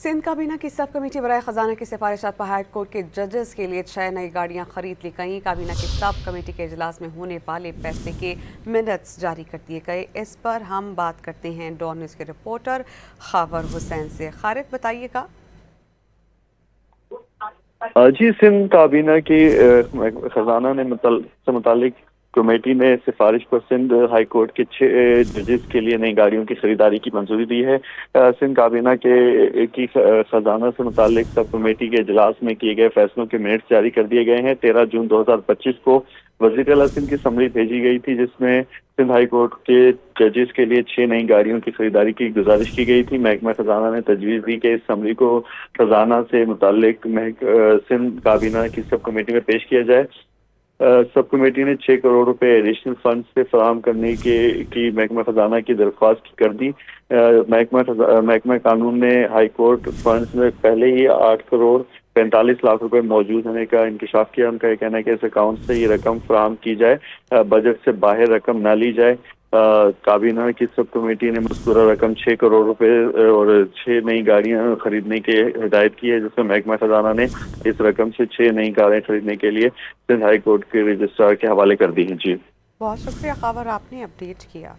सिंध काबीना की sub committee बराए खजाना की सिफारिशात पर हाई कोर्ट के जजेस के लिए 6 नई गाड़ियां खरीद ली गईं। काबीना की सब कमेटी के इजलास में होने वाले फैसले के मिनट्स जारी कर दिए गए। इस पर हम बात करते हैं डॉन न्यूज़ के रिपोर्टर खावर हुसैन से। खारिफ, बताइएगा। जी, सिंध काबीना की खजाना ने मुतालिक कमेटी ने सिफारिश पर सिंध हाई कोर्ट के 6 जजेस के लिए नई गाड़ियों की खरीदारी की मंजूरी दी है। सिंध काबीना की खजाना से मुतालिक सब कमेटी के इजलास में किए गए फैसलों के मिनट्स जारी कर दिए गए हैं। 13 जून 2025 को वज़ीर आला सिंध की समरी भेजी गई थी, जिसमें सिंध हाई कोर्ट के जजेस के लिए 6 नई गाड़ियों की खरीदारी की गुजारिश की गई थी। महकमा खजाना ने तजवीज़ दी कि इस समरी को खजाना से मुतालिक सिंध काबीना की सब कमेटी में पेश किया जाए। सब कमेटी ने 6 करोड़ रुपए एडिशनल फंड से फराहम करने की महकमा खजाना की दरख्वास्त कर दी। महकमा कानून ने हाई कोर्ट फंड्स में पहले ही 8 करोड़ 45 लाख रुपए मौजूद होने का इंकशाफ किया। उनका ये कहना है कि इस अकाउंट से ये रकम फराहम की जाए, बजट से बाहर रकम ना ली जाए। काबीना की सब कमेटी ने मज़कूरा रकम 6 करोड़ रुपए और 6 नई गाड़ियां खरीदने की हिदायत की है, जिसमें महकमा खजाना ने इस रकम से 6 नई गाड़ियां खरीदने के लिए सिंध हाई कोर्ट के रजिस्ट्रार के हवाले कर दी हैं। जी, बहुत शुक्रिया खावर, आपने अपडेट किया।